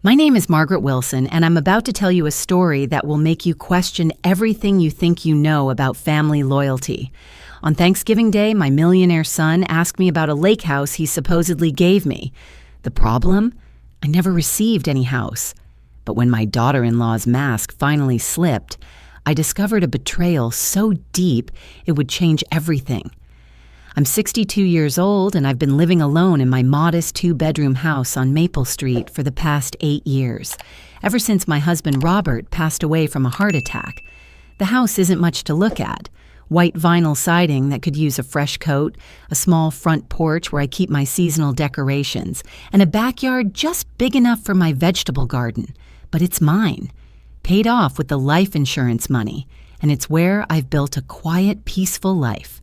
My name is Margaret Wilson, and I'm about to tell you a story that will make you question everything you think you know about family loyalty. On Thanksgiving Day, my millionaire son asked me about a lake house he supposedly gave me. The problem? I never received any house. But when my daughter-in-law's mask finally slipped, I discovered a betrayal so deep it would change everything. I'm 62 years old, and I've been living alone in my modest two-bedroom house on Maple Street for the past 8 years, ever since my husband Robert passed away from a heart attack. The house isn't much to look at. White vinyl siding that could use a fresh coat, a small front porch where I keep my seasonal decorations, and a backyard just big enough for my vegetable garden. But it's mine, paid off with the life insurance money, and it's where I've built a quiet, peaceful life.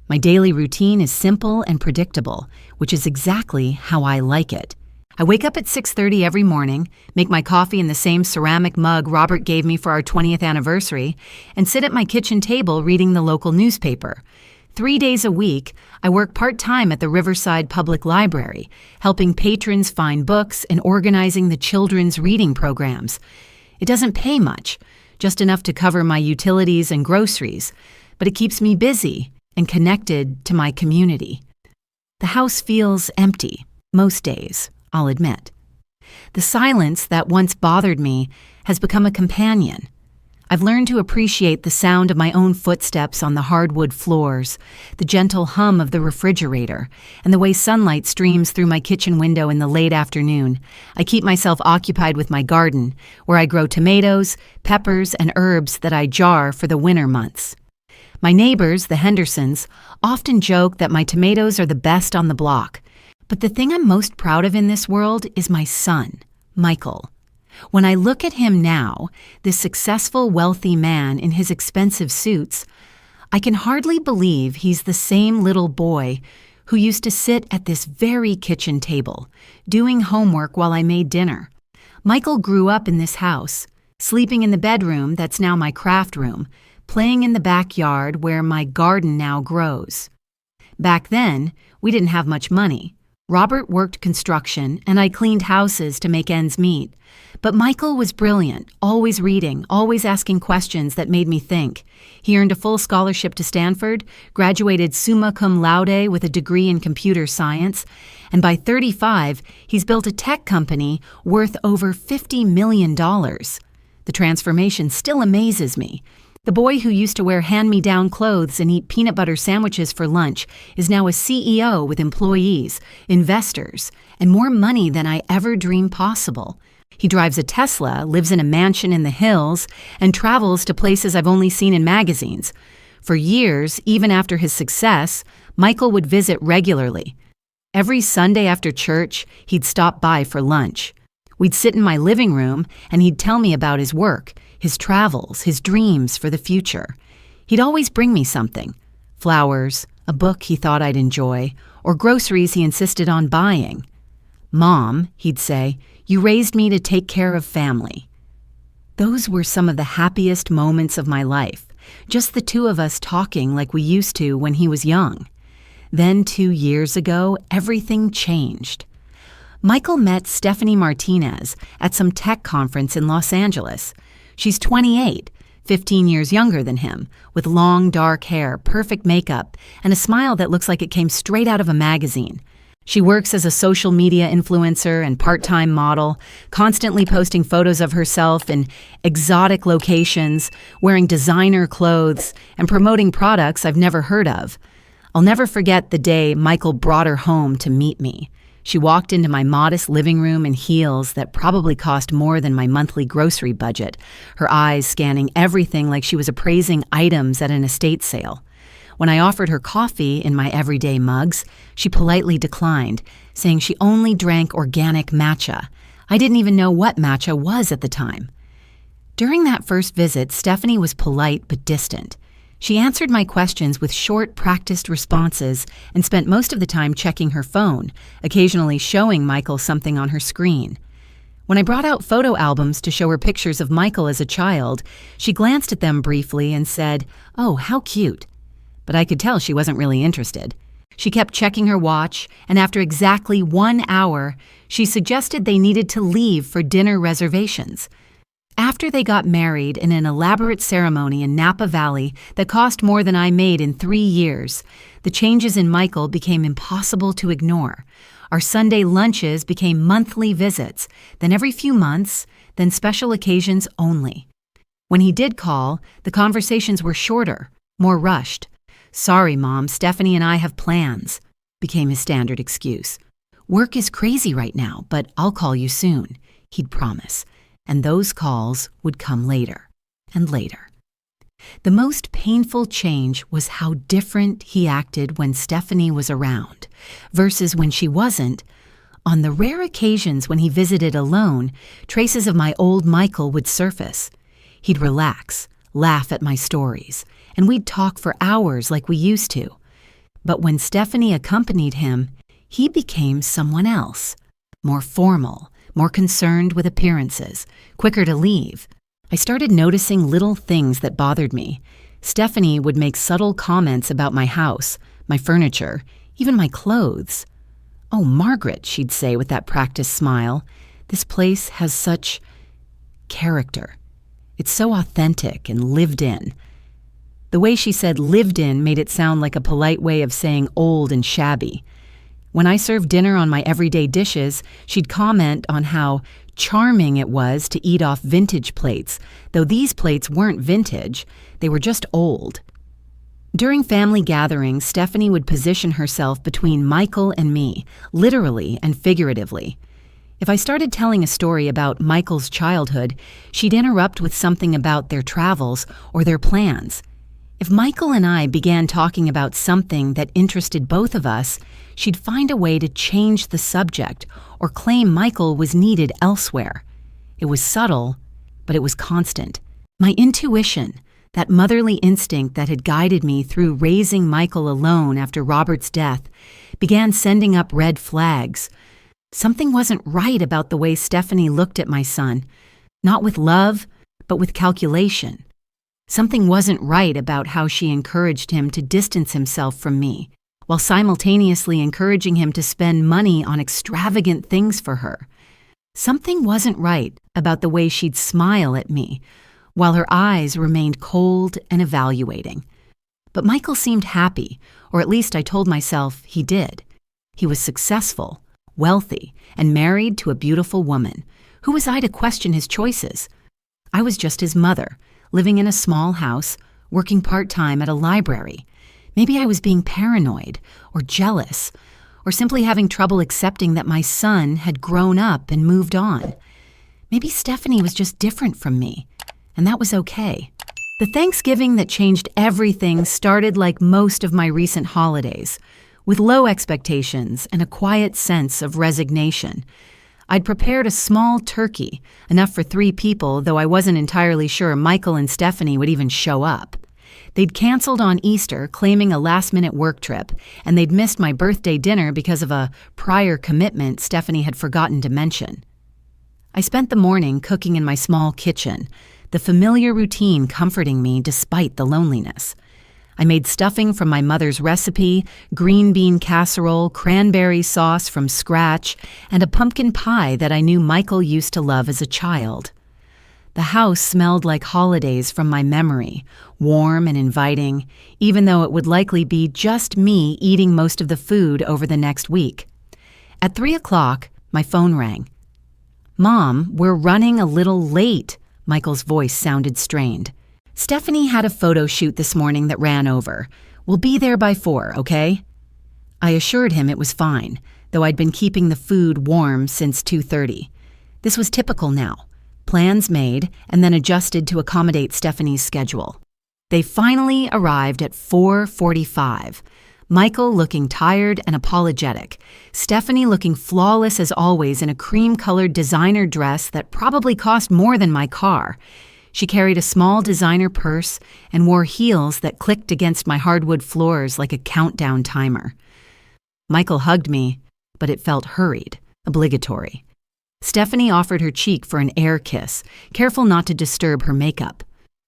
My daily routine is simple and predictable, which is exactly how I like it. I wake up at 6:30 every morning, make my coffee in the same ceramic mug Robert gave me for our 20th anniversary, and sit at my kitchen table reading the local newspaper. 3 days a week, I work part-time at the Riverside Public Library, helping patrons find books and organizing the children's reading programs. It doesn't pay much, just enough to cover my utilities and groceries, but it keeps me busy and connected to my community. The house feels empty, most days, I'll admit. The silence that once bothered me has become a companion. I've learned to appreciate the sound of my own footsteps on the hardwood floors, the gentle hum of the refrigerator, and the way sunlight streams through my kitchen window in the late afternoon. I keep myself occupied with my garden, where I grow tomatoes, peppers, and herbs that I jar for the winter months. My neighbors, the Hendersons, often joke that my tomatoes are the best on the block. But the thing I'm most proud of in this world is my son, Michael. When I look at him now, this successful, wealthy man in his expensive suits, I can hardly believe he's the same little boy who used to sit at this very kitchen table, doing homework while I made dinner. Michael grew up in this house, sleeping in the bedroom that's now my craft room, playing in the backyard where my garden now grows. Back then, we didn't have much money. Robert worked construction, and I cleaned houses to make ends meet. But Michael was brilliant, always reading, always asking questions that made me think. He earned a full scholarship to Stanford, graduated summa cum laude with a degree in computer science, and by 35, he's built a tech company worth over $50 million. The transformation still amazes me. The boy who used to wear hand-me-down clothes and eat peanut butter sandwiches for lunch is now a CEO with employees, investors, and more money than I ever dreamed possible. He drives a Tesla, lives in a mansion in the hills, and travels to places I've only seen in magazines. For years, even after his success, Michael would visit regularly. Every Sunday after church, he'd stop by for lunch. We'd sit in my living room, and he'd tell me about his work, his travels, his dreams for the future. He'd always bring me something: flowers, a book he thought I'd enjoy, or groceries he insisted on buying. "Mom," he'd say, "you raised me to take care of family." Those were some of the happiest moments of my life, just the two of us talking like we used to when he was young. Then 2 years ago, everything changed. Michael met Stephanie Martinez at some tech conference in Los Angeles. She's 28, 15 years younger than him, with long, dark hair, perfect makeup, and a smile that looks like it came straight out of a magazine. She works as a social media influencer and part-time model, constantly posting photos of herself in exotic locations, wearing designer clothes, and promoting products I've never heard of. I'll never forget the day Michael brought her home to meet me. She walked into my modest living room in heels that probably cost more than my monthly grocery budget, her eyes scanning everything like she was appraising items at an estate sale. When I offered her coffee in my everyday mugs, she politely declined, saying she only drank organic matcha. I didn't even know what matcha was at the time. During that first visit, Stephanie was polite but distant. She answered my questions with short, practiced responses and spent most of the time checking her phone, occasionally showing Michael something on her screen. When I brought out photo albums to show her pictures of Michael as a child, she glanced at them briefly and said, "Oh, how cute." But I could tell she wasn't really interested. She kept checking her watch, and after exactly 1 hour, she suggested they needed to leave for dinner reservations. After they got married in an elaborate ceremony in Napa Valley that cost more than I made in 3 years, the changes in Michael became impossible to ignore. Our Sunday lunches became monthly visits, then every few months, then special occasions only. When he did call, the conversations were shorter, more rushed. "Sorry, Mom, Stephanie and I have plans," became his standard excuse. "Work is crazy right now, but I'll call you soon," he'd promise. And those calls would come later and later. The most painful change was how different he acted when Stephanie was around versus when she wasn't. On the rare occasions when he visited alone, traces of my old Michael would surface. He'd relax, laugh at my stories, and we'd talk for hours like we used to. But when Stephanie accompanied him, he became someone else, more formal, more concerned with appearances, quicker to leave. I started noticing little things that bothered me. Stephanie would make subtle comments about my house, my furniture, even my clothes. "Oh, Margaret," she'd say with that practiced smile, "this place has such character. It's so authentic and lived in." The way she said lived in made it sound like a polite way of saying old and shabby. When I served dinner on my everyday dishes, she'd comment on how charming it was to eat off vintage plates, though these plates weren't vintage, they were just old. During family gatherings, Stephanie would position herself between Michael and me, literally and figuratively. If I started telling a story about Michael's childhood, she'd interrupt with something about their travels or their plans. If Michael and I began talking about something that interested both of us, she'd find a way to change the subject or claim Michael was needed elsewhere. It was subtle, but it was constant. My intuition, that motherly instinct that had guided me through raising Michael alone after Robert's death, began sending up red flags. Something wasn't right about the way Stephanie looked at my son, not with love, but with calculation. Something wasn't right about how she encouraged him to distance himself from me, while simultaneously encouraging him to spend money on extravagant things for her. Something wasn't right about the way she'd smile at me, while her eyes remained cold and evaluating. But Michael seemed happy, or at least I told myself he did. He was successful, wealthy, and married to a beautiful woman. Who was I to question his choices? I was just his mother, living in a small house, working part-time at a library. Maybe I was being paranoid or jealous, or simply having trouble accepting that my son had grown up and moved on. Maybe Stephanie was just different from me, and that was okay. The Thanksgiving that changed everything started like most of my recent holidays, with low expectations and a quiet sense of resignation. I'd prepared a small turkey, enough for 3 people, though I wasn't entirely sure Michael and Stephanie would even show up. They'd canceled on Easter, claiming a last-minute work trip, and they'd missed my birthday dinner because of a prior commitment Stephanie had forgotten to mention. I spent the morning cooking in my small kitchen, the familiar routine comforting me despite the loneliness. I made stuffing from my mother's recipe, green bean casserole, cranberry sauce from scratch, and a pumpkin pie that I knew Michael used to love as a child. The house smelled like holidays from my memory, warm and inviting, even though it would likely be just me eating most of the food over the next week. At 3 o'clock, my phone rang. "Mom, we're running a little late," Michael's voice sounded strained. "Stephanie had a photo shoot this morning that ran over. We'll be there by 4, okay?" I assured him it was fine, though I'd been keeping the food warm since 2:30. This was typical now. Plans made and then adjusted to accommodate Stephanie's schedule. They finally arrived at 4:45. Michael looking tired and apologetic. Stephanie looking flawless as always in a cream-colored designer dress that probably cost more than my car. She carried a small designer purse and wore heels that clicked against my hardwood floors like a countdown timer. Michael hugged me, but it felt hurried, obligatory. Stephanie offered her cheek for an air kiss, careful not to disturb her makeup.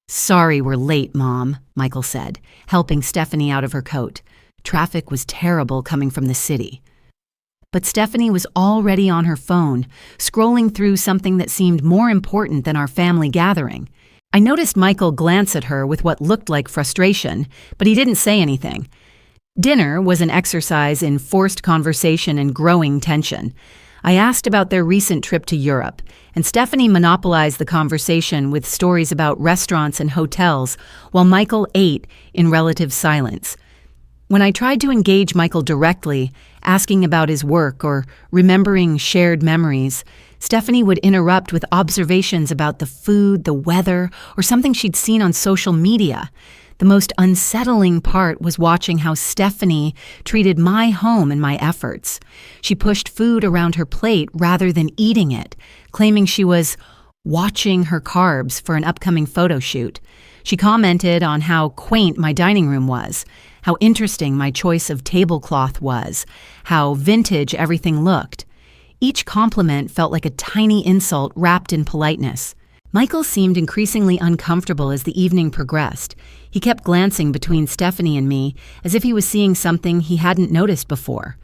"Sorry we're late, Mom," Michael said, helping Stephanie out of her coat. Traffic was terrible coming from the city. But Stephanie was already on her phone, scrolling through something that seemed more important than our family gathering. I noticed Michael glance at her with what looked like frustration, but he didn't say anything. Dinner was an exercise in forced conversation and growing tension. I asked about their recent trip to Europe, and Stephanie monopolized the conversation with stories about restaurants and hotels, while Michael ate in relative silence. When I tried to engage Michael directly, asking about his work or remembering shared memories, Stephanie would interrupt with observations about the food, the weather, or something she'd seen on social media. The most unsettling part was watching how Stephanie treated my home and my efforts. She pushed food around her plate rather than eating it, claiming she was watching her carbs for an upcoming photo shoot. She commented on how quaint my dining room was, how interesting my choice of tablecloth was, how vintage everything looked. Each compliment felt like a tiny insult wrapped in politeness. Michael seemed increasingly uncomfortable as the evening progressed. He kept glancing between Stephanie and me as if he was seeing something he hadn't noticed before.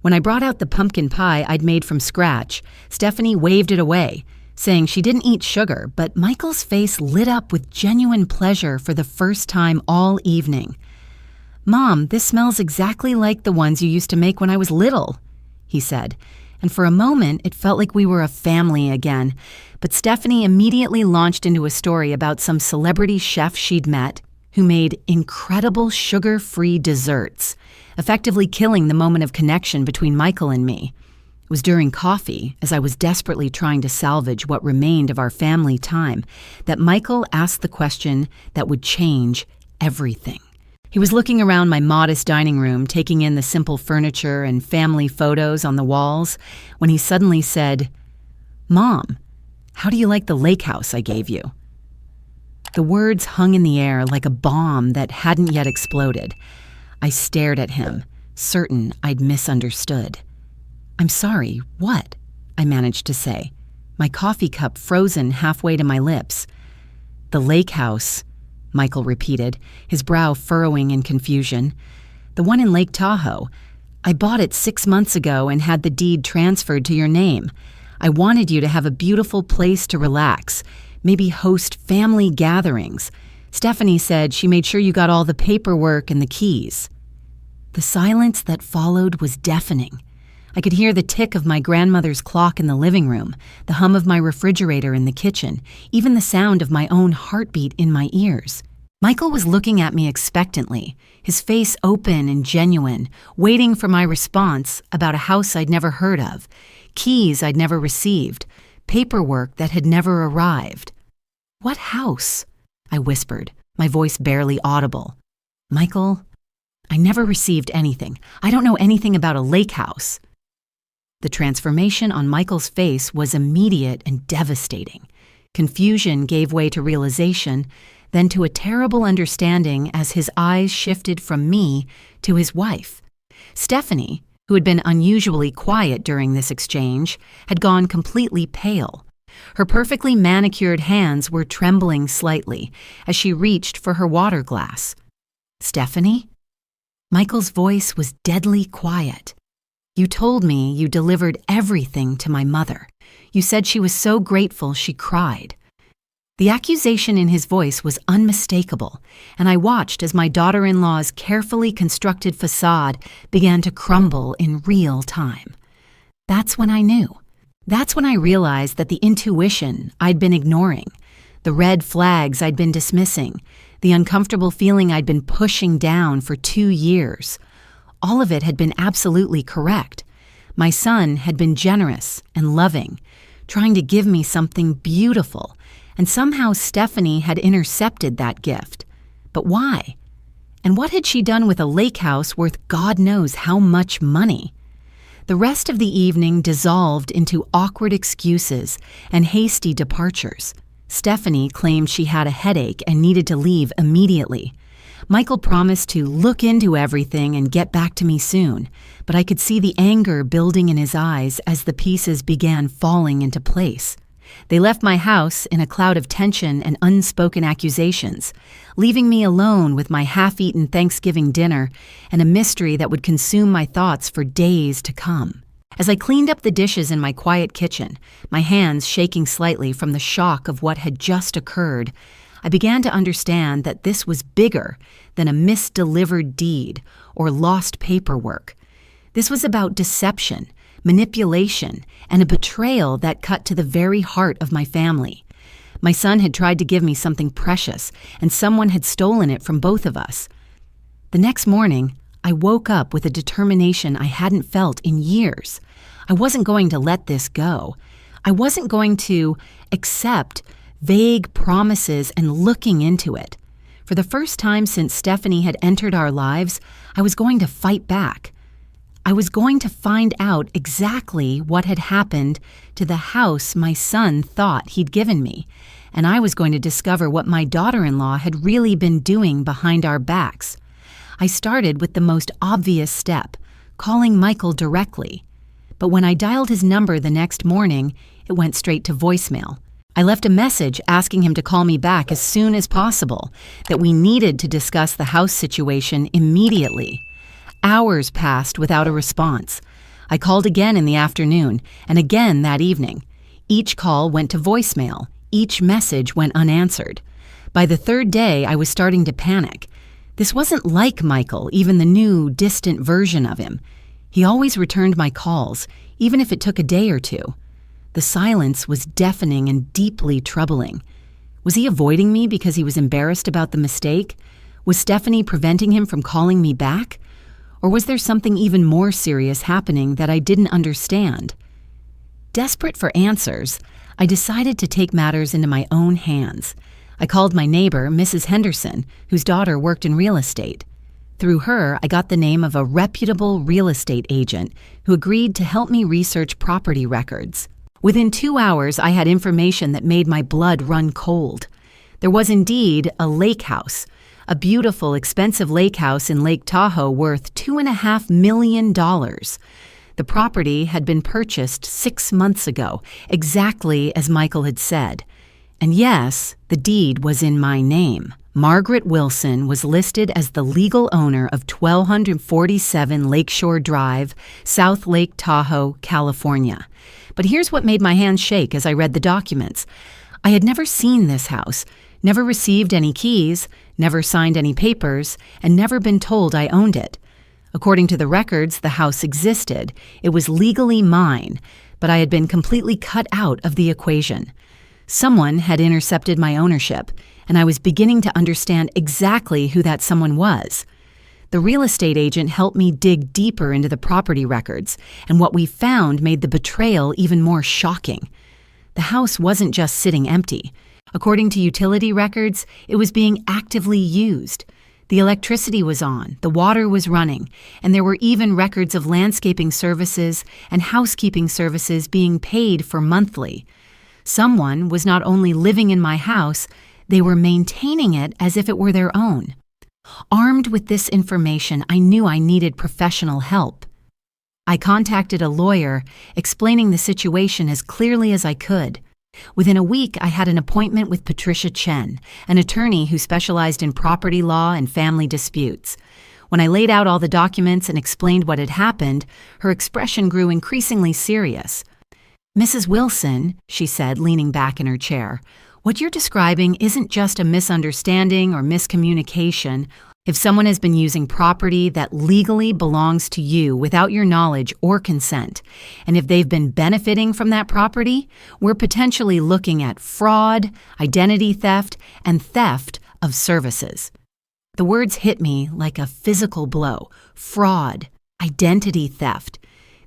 When I brought out the pumpkin pie I'd made from scratch, Stephanie waved it away, saying she didn't eat sugar, but Michael's face lit up with genuine pleasure for the first time all evening. "Mom, this smells exactly like the ones you used to make when I was little," he said. And for a moment, it felt like we were a family again. But Stephanie immediately launched into a story about some celebrity chef she'd met who made incredible sugar-free desserts, effectively killing the moment of connection between Michael and me. It was during coffee, as I was desperately trying to salvage what remained of our family time, that Michael asked the question that would change everything. He was looking around my modest dining room, taking in the simple furniture and family photos on the walls, when he suddenly said, "Mom, how do you like the lake house I gave you?" The words hung in the air like a bomb that hadn't yet exploded. I stared at him, certain I'd misunderstood. "I'm sorry, what?" I managed to say, my coffee cup frozen halfway to my lips. "The lake house," Michael repeated, his brow furrowing in confusion. "The one in Lake Tahoe. I bought it 6 months ago and had the deed transferred to your name. I wanted you to have a beautiful place to relax, maybe host family gatherings. Stephanie said she made sure you got all the paperwork and the keys." The silence that followed was deafening. I could hear the tick of my grandmother's clock in the living room, the hum of my refrigerator in the kitchen, even the sound of my own heartbeat in my ears. Michael was looking at me expectantly, his face open and genuine, waiting for my response about a house I'd never heard of, keys I'd never received, paperwork that had never arrived. "What house?" I whispered, my voice barely audible. "Michael, I never received anything. I don't know anything about a lake house." The transformation on Michael's face was immediate and devastating. Confusion gave way to realization, then to a terrible understanding as his eyes shifted from me to his wife. Stephanie, who had been unusually quiet during this exchange, had gone completely pale. Her perfectly manicured hands were trembling slightly as she reached for her water glass. "Stephanie?" Michael's voice was deadly quiet. "You told me you delivered everything to my mother. You said she was so grateful she cried." The accusation in his voice was unmistakable, and I watched as my daughter-in-law's carefully constructed facade began to crumble in real time. That's when I knew. That's when I realized that the intuition I'd been ignoring, the red flags I'd been dismissing, the uncomfortable feeling I'd been pushing down for 2 years, all of it had been absolutely correct. My son had been generous and loving, trying to give me something beautiful, and somehow Stephanie had intercepted that gift. But why? And what had she done with a lake house worth God knows how much money? The rest of the evening dissolved into awkward excuses and hasty departures. Stephanie claimed she had a headache and needed to leave immediately. Michael promised to look into everything and get back to me soon, but I could see the anger building in his eyes as the pieces began falling into place. They left my house in a cloud of tension and unspoken accusations, leaving me alone with my half-eaten Thanksgiving dinner and a mystery that would consume my thoughts for days to come. As I cleaned up the dishes in my quiet kitchen, my hands shaking slightly from the shock of what had just occurred, I began to understand that this was bigger than a misdelivered deed or lost paperwork. This was about deception, manipulation, and a betrayal that cut to the very heart of my family. My son had tried to give me something precious, and someone had stolen it from both of us. The next morning, I woke up with a determination I hadn't felt in years. I wasn't going to let this go. I wasn't going to accept vague promises and looking into it. For the first time since Stephanie had entered our lives, I was going to fight back. I was going to find out exactly what had happened to the house my son thought he'd given me, and I was going to discover what my daughter-in-law had really been doing behind our backs. I started with the most obvious step, calling Michael directly. But when I dialed his number the next morning, it went straight to voicemail. I left a message asking him to call me back as soon as possible, that we needed to discuss the house situation immediately. Hours passed without a response. I called again in the afternoon, and again that evening. Each call went to voicemail. Each message went unanswered. By the third day, I was starting to panic. This wasn't like Michael, even the new, distant version of him. He always returned my calls, even if it took a day or two. The silence was deafening and deeply troubling. Was he avoiding me because he was embarrassed about the mistake? Was Stephanie preventing him from calling me back? Or was there something even more serious happening that I didn't understand? Desperate for answers, I decided to take matters into my own hands. I called my neighbor, Mrs. Henderson, whose daughter worked in real estate. Through her, I got the name of a reputable real estate agent who agreed to help me research property records. Within 2 hours, I had information that made my blood run cold. There was indeed a lake house, a beautiful, expensive lake house in Lake Tahoe worth $2.5 million. The property had been purchased 6 months ago, exactly as Michael had said. And yes, the deed was in my name. Margaret Wilson was listed as the legal owner of 1247 Lakeshore Drive, South Lake Tahoe, California. But here's what made my hands shake as I read the documents. I had never seen this house, never received any keys, never signed any papers, and never been told I owned it. According to the records, the house existed. It was legally mine, but I had been completely cut out of the equation. Someone had intercepted my ownership, and I was beginning to understand exactly who that someone was. The real estate agent helped me dig deeper into the property records, and what we found made the betrayal even more shocking. The house wasn't just sitting empty. According to utility records, it was being actively used. The electricity was on, the water was running, and there were even records of landscaping services and housekeeping services being paid for monthly. Someone was not only living in my house, they were maintaining it as if it were their own. Armed with this information, I knew I needed professional help. I contacted a lawyer, explaining the situation as clearly as I could. Within a week, I had an appointment with Patricia Chen, an attorney who specialized in property law and family disputes. When I laid out all the documents and explained what had happened, her expression grew increasingly serious. "Mrs. Wilson," she said, leaning back in her chair, "what you're describing isn't just a misunderstanding or miscommunication. If someone has been using property that legally belongs to you without your knowledge or consent, and if they've been benefiting from that property, we're potentially looking at fraud, identity theft, and theft of services." The words hit me like a physical blow. Fraud, identity theft.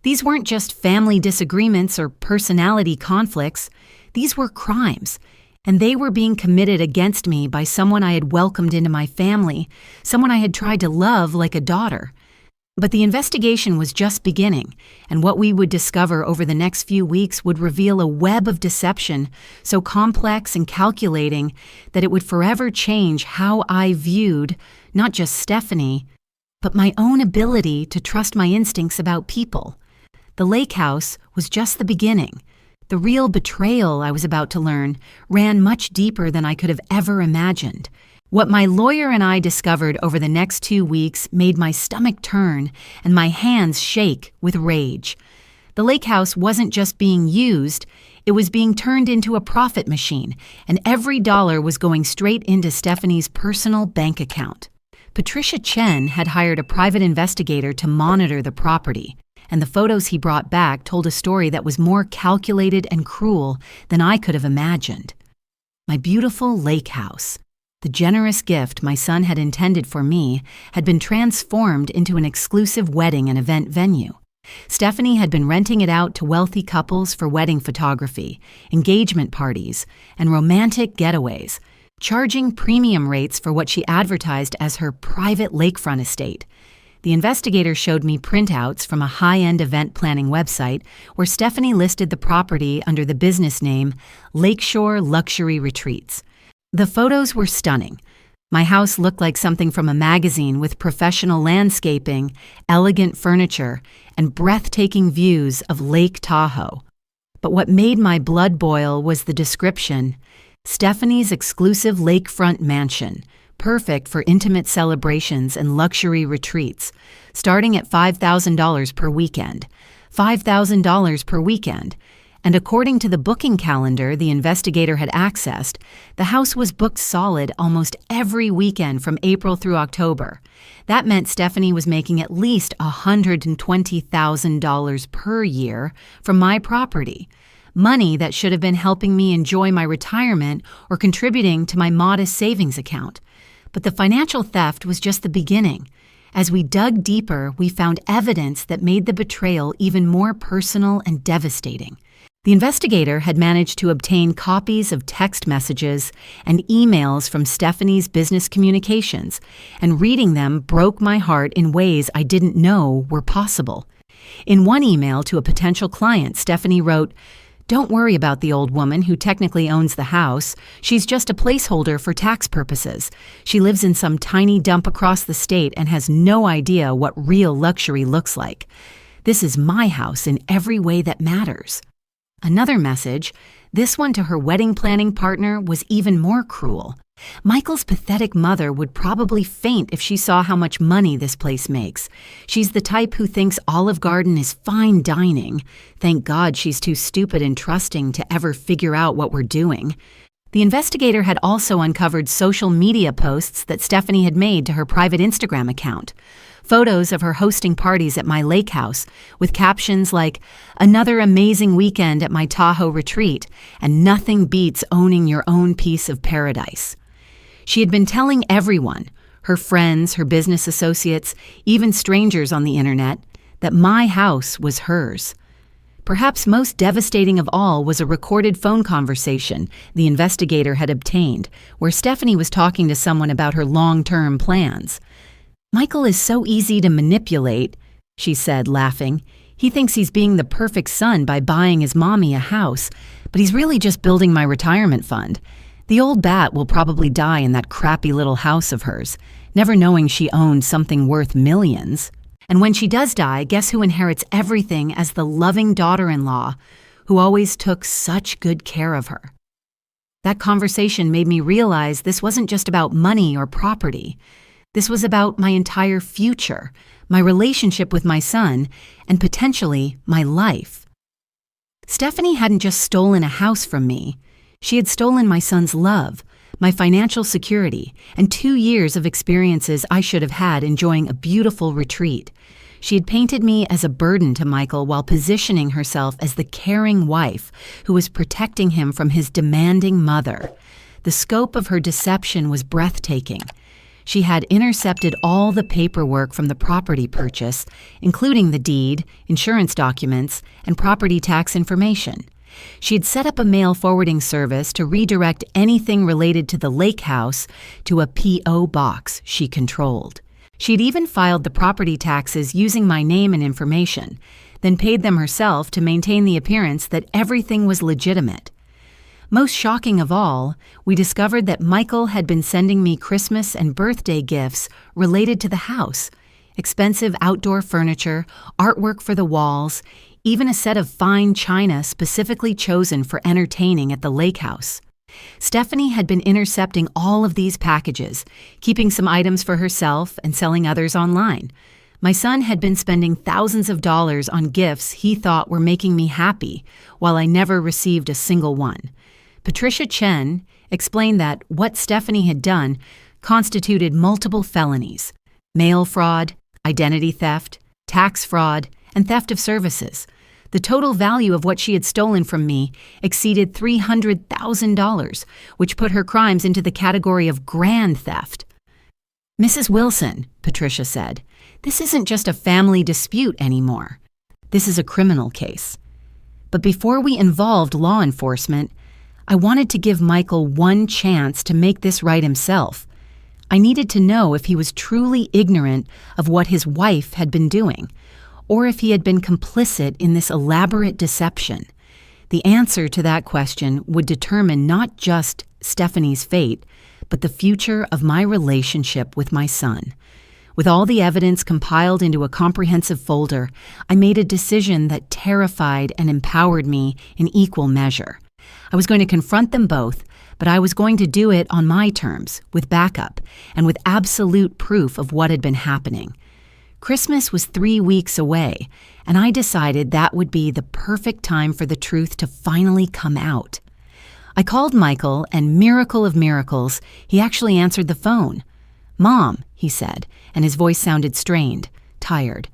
These weren't just family disagreements or personality conflicts. These were crimes. And they were being committed against me by someone I had welcomed into my family, someone I had tried to love like a daughter. But the investigation was just beginning, and what we would discover over the next few weeks would reveal a web of deception so complex and calculating that it would forever change how I viewed not just Stephanie, but my own ability to trust my instincts about people. The lake house was just the beginning. The real betrayal, I was about to learn, ran much deeper than I could have ever imagined. What my lawyer and I discovered over the next 2 weeks made my stomach turn and my hands shake with rage. The lake house wasn't just being used, it was being turned into a profit machine, and every dollar was going straight into Stephanie's personal bank account. Patricia Chen had hired a private investigator to monitor the property, and the photos he brought back told a story that was more calculated and cruel than I could have imagined. My beautiful lake house, the generous gift my son had intended for me, had been transformed into an exclusive wedding and event venue. Stephanie had been renting it out to wealthy couples for wedding photography, engagement parties, and romantic getaways, charging premium rates for what she advertised as her private lakefront estate. The investigator showed me printouts from a high-end event planning website where Stephanie listed the property under the business name Lakeshore Luxury Retreats. The photos were stunning. My house looked like something from a magazine with professional landscaping, elegant furniture, and breathtaking views of Lake Tahoe. But what made my blood boil was the description: Stephanie's exclusive lakefront mansion, perfect for intimate celebrations and luxury retreats, starting at $5,000 per weekend. $5,000 per weekend. And according to the booking calendar the investigator had accessed, the house was booked solid almost every weekend from April through October. That meant Stephanie was making at least $120,000 per year from my property. Money that should have been helping me enjoy my retirement or contributing to my modest savings account. But the financial theft was just the beginning. As we dug deeper, we found evidence that made the betrayal even more personal and devastating. The investigator had managed to obtain copies of text messages and emails from Stephanie's business communications, and reading them broke my heart in ways I didn't know were possible. In one email to a potential client, Stephanie wrote, "Don't worry about the old woman who technically owns the house. She's just a placeholder for tax purposes. She lives in some tiny dump across the state and has no idea what real luxury looks like. This is my house in every way that matters." Another message, this one to her wedding planning partner, was even more cruel. Michael's pathetic mother would probably faint if she saw how much money this place makes. She's the type who thinks Olive Garden is fine dining. Thank God she's too stupid and trusting to ever figure out what we're doing. The investigator had also uncovered social media posts that Stephanie had made to her private Instagram account. Photos of her hosting parties at my lake house with captions like, "Another amazing weekend at my Tahoe retreat," and "Nothing beats owning your own piece of paradise." She had been telling everyone, her friends, her business associates, even strangers on the internet, that my house was hers. Perhaps most devastating of all was a recorded phone conversation the investigator had obtained, where Stephanie was talking to someone about her long-term plans. "Michael is so easy to manipulate," she said, laughing. "He thinks he's being the perfect son by buying his mommy a house, but he's really just building my retirement fund. The old bat will probably die in that crappy little house of hers, never knowing she owned something worth millions. And when she does die, guess who inherits everything as the loving daughter-in-law who always took such good care of her?" That conversation made me realize this wasn't just about money or property. This was about my entire future, my relationship with my son, and potentially my life. Stephanie hadn't just stolen a house from me. She had stolen my son's love, my financial security, and 2 years of experiences I should have had enjoying a beautiful retreat. She had painted me as a burden to Michael while positioning herself as the caring wife who was protecting him from his demanding mother. The scope of her deception was breathtaking. She had intercepted all the paperwork from the property purchase, including the deed, insurance documents, and property tax information. She had set up a mail forwarding service to redirect anything related to the lake house to a P.O. box she controlled. She had even filed the property taxes using my name and information, then paid them herself to maintain the appearance that everything was legitimate. Most shocking of all, we discovered that Michael had been sending me Christmas and birthday gifts related to the house, expensive outdoor furniture, artwork for the walls, even a set of fine china specifically chosen for entertaining at the lake house. Stephanie had been intercepting all of these packages, keeping some items for herself and selling others online. My son had been spending thousands of dollars on gifts he thought were making me happy, while I never received a single one. Patricia Chen explained that what Stephanie had done constituted multiple felonies: mail fraud, identity theft, tax fraud, and theft of services. The total value of what she had stolen from me exceeded $300,000, which put her crimes into the category of grand theft. "Mrs. Wilson," Patricia said, "this isn't just a family dispute anymore. This is a criminal case." But before we involved law enforcement, I wanted to give Michael one chance to make this right himself. I needed to know if he was truly ignorant of what his wife had been doing, or if he had been complicit in this elaborate deception. The answer to that question would determine not just Stephanie's fate, but the future of my relationship with my son. With all the evidence compiled into a comprehensive folder, I made a decision that terrified and empowered me in equal measure. I was going to confront them both, but I was going to do it on my terms, with backup, and with absolute proof of what had been happening. Christmas was 3 weeks away, and I decided that would be the perfect time for the truth to finally come out. I called Michael, and miracle of miracles, he actually answered the phone. "Mom," he said, and his voice sounded strained, tired.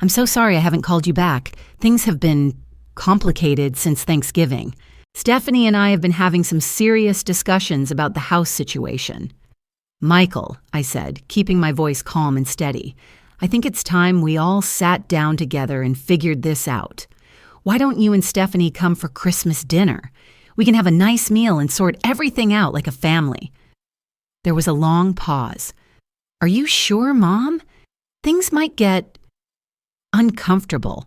"I'm so sorry I haven't called you back. Things have been complicated since Thanksgiving. Stephanie and I have been having some serious discussions about the house situation." "Michael," I said, keeping my voice calm and steady, "I think it's time we all sat down together and figured this out. Why don't you and Stephanie come for Christmas dinner? We can have a nice meal and sort everything out like a family." There was a long pause. "Are you sure, Mom? Things might get uncomfortable."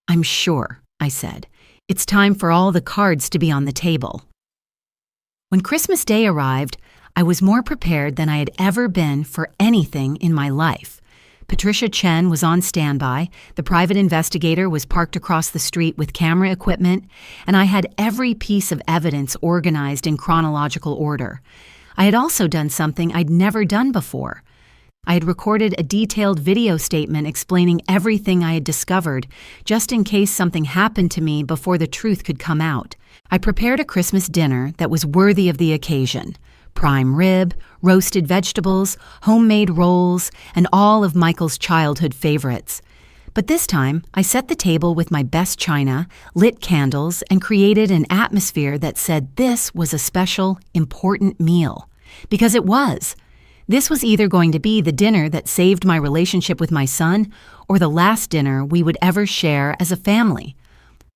"I'm sure," I said. "It's time for all the cards to be on the table." When Christmas Day arrived, I was more prepared than I had ever been for anything in my life. Patricia Chen was on standby, the private investigator was parked across the street with camera equipment, and I had every piece of evidence organized in chronological order. I had also done something I'd never done before. I had recorded a detailed video statement explaining everything I had discovered, just in case something happened to me before the truth could come out. I prepared a Christmas dinner that was worthy of the occasion: prime rib, roasted vegetables, homemade rolls, and all of Michael's childhood favorites. But this time, I set the table with my best china, lit candles, and created an atmosphere that said this was a special, important meal. Because it was. This was either going to be the dinner that saved my relationship with my son, or the last dinner we would ever share as a family.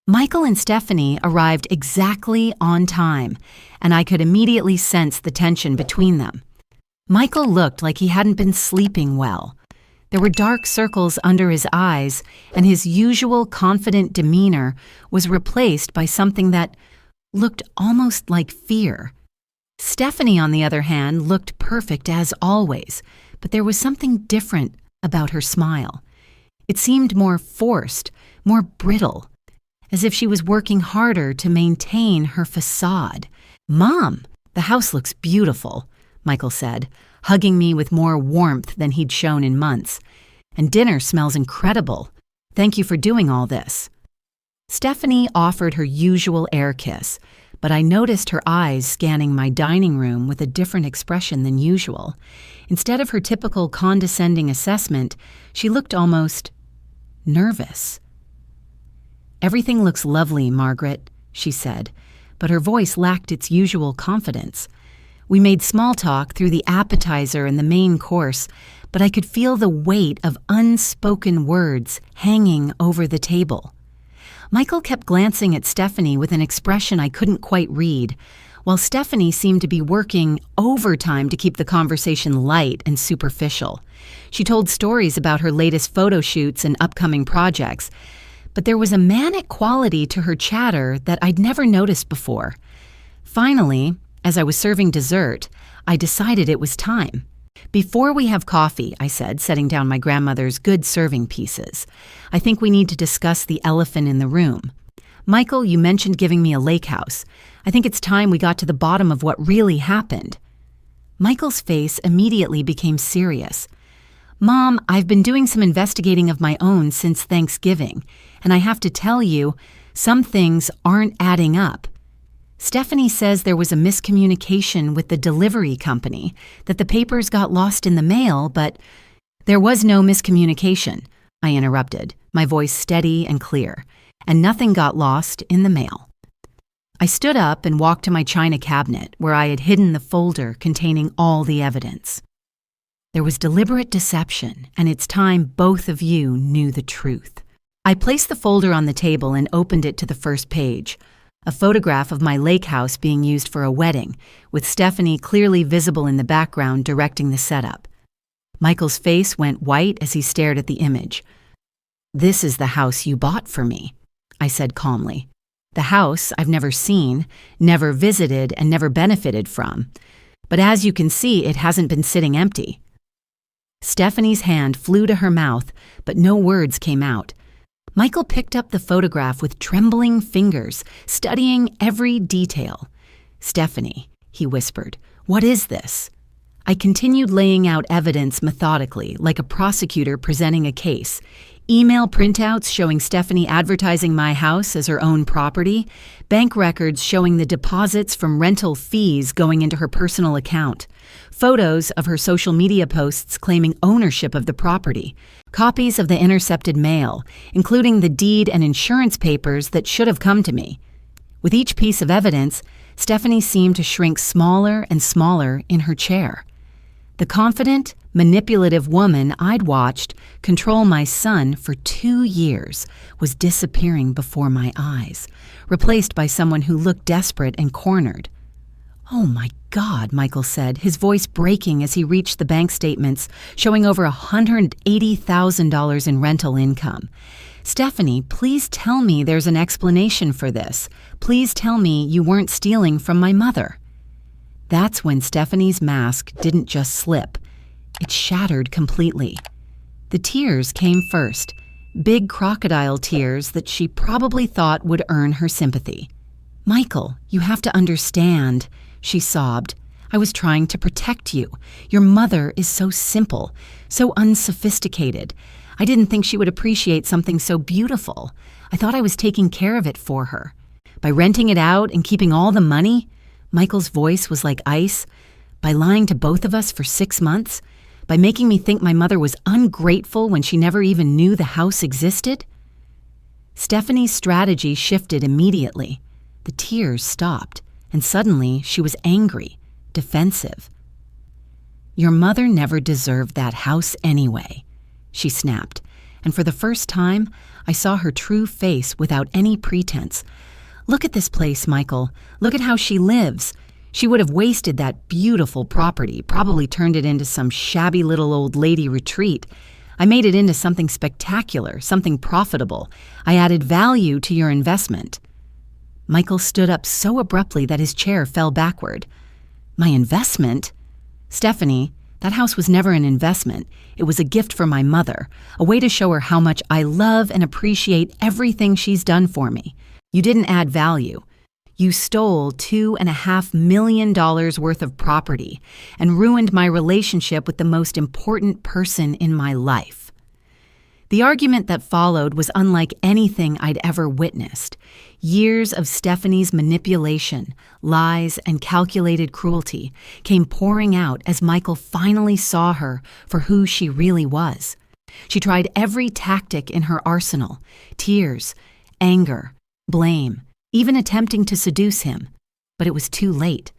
Michael and Stephanie arrived exactly on time, and I could immediately sense the tension between them. Michael looked like he hadn't been sleeping well. There were dark circles under his eyes, and his usual confident demeanor was replaced by something that looked almost like fear. Stephanie, on the other hand, looked perfect as always, but there was something different about her smile. It seemed more forced, more brittle, as if she was working harder to maintain her facade. "Mom, the house looks beautiful," Michael said, hugging me with more warmth than he'd shown in months. "And dinner smells incredible. Thank you for doing all this." Stephanie offered her usual air kiss, but I noticed her eyes scanning my dining room with a different expression than usual. Instead of her typical condescending assessment, she looked almost nervous. "Everything looks lovely, Margaret," she said, but her voice lacked its usual confidence. We made small talk through the appetizer and the main course, but I could feel the weight of unspoken words hanging over the table. Michael kept glancing at Stephanie with an expression I couldn't quite read, while Stephanie seemed to be working overtime to keep the conversation light and superficial. She told stories about her latest photo shoots and upcoming projects, but there was a manic quality to her chatter that I'd never noticed before. Finally, as I was serving dessert, I decided it was time. Before we have coffee, I said, setting down my grandmother's good serving pieces, I think we need to discuss the elephant in the room. Michael, you mentioned giving me a lake house. I think it's time we got to the bottom of what really happened. Michael's face immediately became serious. Mom, I've been doing some investigating of my own since Thanksgiving, and I have to tell you, some things aren't adding up. Stephanie says there was a miscommunication with the delivery company, that the papers got lost in the mail, but there was no miscommunication, I interrupted, my voice steady and clear, and nothing got lost in the mail. I stood up and walked to my china cabinet where I had hidden the folder containing all the evidence. There was deliberate deception, and it's time both of you knew the truth. I placed the folder on the table and opened it to the first page, a photograph of my lake house being used for a wedding, with Stephanie clearly visible in the background directing the setup. Michael's face went white as he stared at the image. This is the house you bought for me, I said calmly. The house I've never seen, never visited, and never benefited from. But as you can see, it hasn't been sitting empty. Stephanie's hand flew to her mouth, but no words came out. Michael picked up the photograph with trembling fingers, studying every detail. Stephanie, he whispered, what is this? I continued laying out evidence methodically, like a prosecutor presenting a case. Email printouts showing Stephanie advertising my house as her own property, bank records showing the deposits from rental fees going into her personal account, photos of her social media posts claiming ownership of the property, copies of the intercepted mail, including the deed and insurance papers that should have come to me. With each piece of evidence, Stephanie seemed to shrink smaller and smaller in her chair. The confident, manipulative woman I'd watched control my son for 2 years was disappearing before my eyes, replaced by someone who looked desperate and cornered. Oh my God, Michael said, his voice breaking as he reached the bank statements showing over $180,000 in rental income. Stephanie, please tell me there's an explanation for this. Please tell me you weren't stealing from my mother. That's when Stephanie's mask didn't just slip. It shattered completely. The tears came first, big crocodile tears that she probably thought would earn her sympathy. Michael, you have to understand, she sobbed. I was trying to protect you. Your mother is so simple, so unsophisticated. I didn't think she would appreciate something so beautiful. I thought I was taking care of it for her. By renting it out and keeping all the money, Michael's voice was like ice. By lying to both of us for 6 months? By making me think my mother was ungrateful when she never even knew the house existed? Stephanie's strategy shifted immediately. The tears stopped, and suddenly she was angry, defensive. Your mother never deserved that house anyway, she snapped, and for the first time, I saw her true face without any pretense. Look at this place, Michael. Look at how she lives. She would have wasted that beautiful property, probably turned it into some shabby little old lady retreat. I made it into something spectacular, something profitable. I added value to your investment. Michael stood up so abruptly that his chair fell backward. My investment? Stephanie, that house was never an investment. It was a gift for my mother, a way to show her how much I love and appreciate everything she's done for me. You didn't add value. You stole $2.5 million worth of property and ruined my relationship with the most important person in my life. The argument that followed was unlike anything I'd ever witnessed. Years of Stephanie's manipulation, lies, and calculated cruelty came pouring out as Michael finally saw her for who she really was. She tried every tactic in her arsenal: tears, anger, blame, even attempting to seduce him. But it was too late.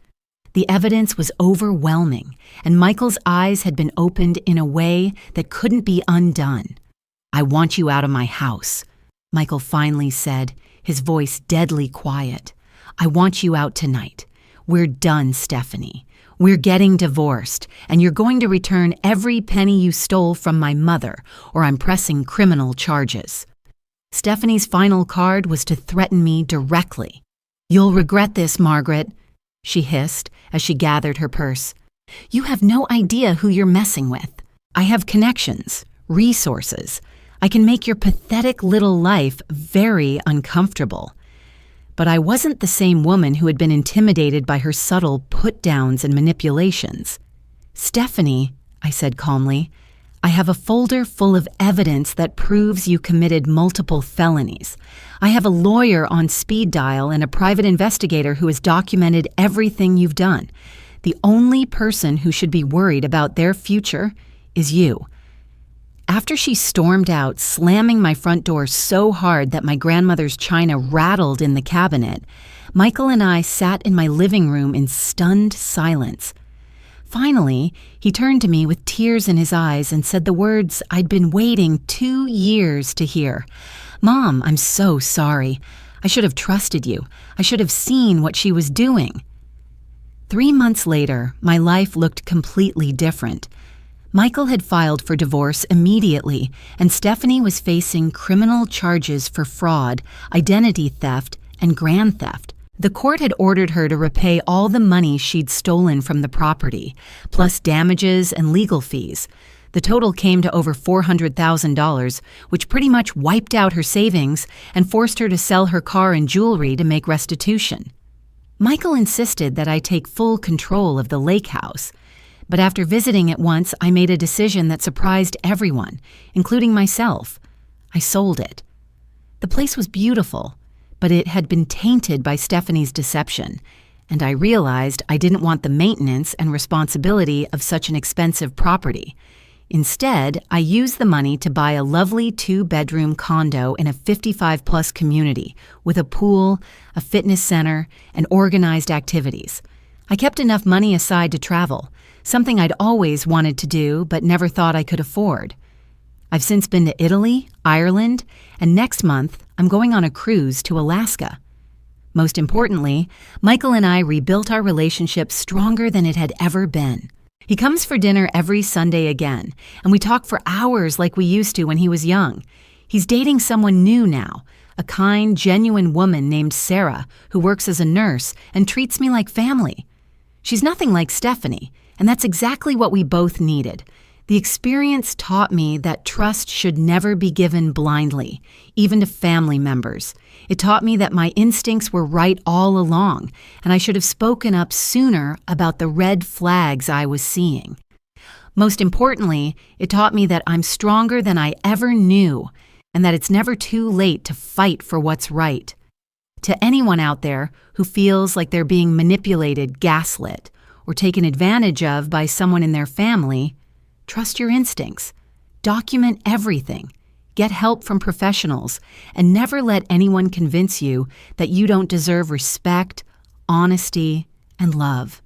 The evidence was overwhelming, and Michael's eyes had been opened in a way that couldn't be undone. I want you out of my house, Michael finally said, his voice deadly quiet. I want you out tonight. We're done, Stephanie. We're getting divorced, and you're going to return every penny you stole from my mother, or I'm pressing criminal charges. Stephanie's final card was to threaten me directly. You'll regret this, Margaret, she hissed as she gathered her purse. You have no idea who you're messing with. I have connections, resources. I can make your pathetic little life very uncomfortable. But I wasn't the same woman who had been intimidated by her subtle put-downs and manipulations. Stephanie, I said calmly, I have a folder full of evidence that proves you committed multiple felonies. I have a lawyer on speed dial and a private investigator who has documented everything you've done. The only person who should be worried about their future is you. After she stormed out, slamming my front door so hard that my grandmother's china rattled in the cabinet, Michael and I sat in my living room in stunned silence. Finally, he turned to me with tears in his eyes and said the words I'd been waiting 2 years to hear. "Mom, I'm so sorry. I should have trusted you. I should have seen what she was doing." 3 months later, my life looked completely different. Michael had filed for divorce immediately, and Stephanie was facing criminal charges for fraud, identity theft, and grand theft. The court had ordered her to repay all the money she'd stolen from the property, plus damages and legal fees. The total came to over $400,000, which pretty much wiped out her savings and forced her to sell her car and jewelry to make restitution. Michael insisted that I take full control of the lake house, but after visiting it once, I made a decision that surprised everyone, including myself. I sold it. The place was beautiful, but it had been tainted by Stephanie's deception, and I realized I didn't want the maintenance and responsibility of such an expensive property. Instead, I used the money to buy a lovely 2-bedroom condo in a 55-plus community with a pool, a fitness center, and organized activities. I kept enough money aside to travel, something I'd always wanted to do but never thought I could afford. I've since been to Italy, Ireland, and next month I'm going on a cruise to Alaska. Most importantly, Michael and I rebuilt our relationship stronger than it had ever been. He comes for dinner every Sunday again, and we talk for hours like we used to when he was young. He's dating someone new now, a kind, genuine woman named Sarah who works as a nurse and treats me like family. She's nothing like Stephanie, and that's exactly what we both needed. The experience taught me that trust should never be given blindly, even to family members. It taught me that my instincts were right all along, and I should have spoken up sooner about the red flags I was seeing. Most importantly, it taught me that I'm stronger than I ever knew, and that it's never too late to fight for what's right. To anyone out there who feels like they're being manipulated, gaslit, or taken advantage of by someone in their family, trust your instincts. Document everything. Get help from professionals, and never let anyone convince you that you don't deserve respect, honesty, and love.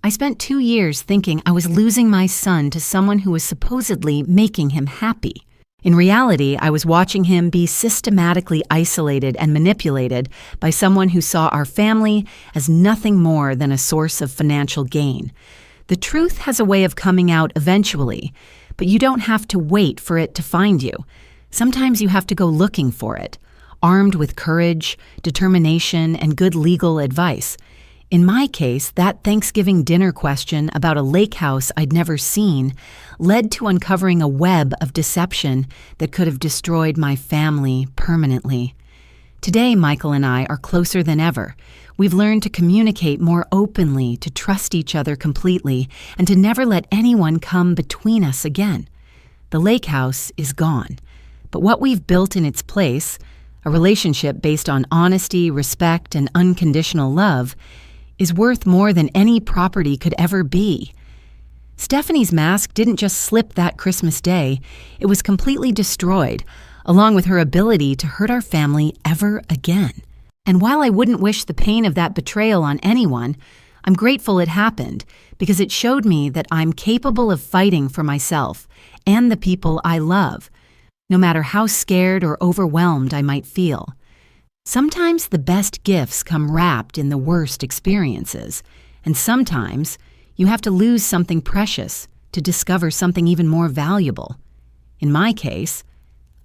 I spent 2 years thinking I was losing my son to someone who was supposedly making him happy. In reality, I was watching him be systematically isolated and manipulated by someone who saw our family as nothing more than a source of financial gain. The truth has a way of coming out eventually, but you don't have to wait for it to find you. Sometimes you have to go looking for it, armed with courage, determination, and good legal advice. In my case, that Thanksgiving dinner question about a lake house I'd never seen led to uncovering a web of deception that could have destroyed my family permanently. Today, Michael and I are closer than ever. We've learned to communicate more openly, to trust each other completely, and to never let anyone come between us again. The lake house is gone, but what we've built in its place, a relationship based on honesty, respect, and unconditional love, is worth more than any property could ever be. Stephanie's mask didn't just slip that Christmas day, it was completely destroyed, along with her ability to hurt our family ever again. And while I wouldn't wish the pain of that betrayal on anyone, I'm grateful it happened because it showed me that I'm capable of fighting for myself and the people I love, no matter how scared or overwhelmed I might feel. Sometimes the best gifts come wrapped in the worst experiences, and sometimes you have to lose something precious to discover something even more valuable. In my case,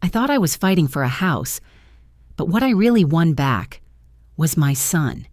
I thought I was fighting for a house, but what I really won back was my son.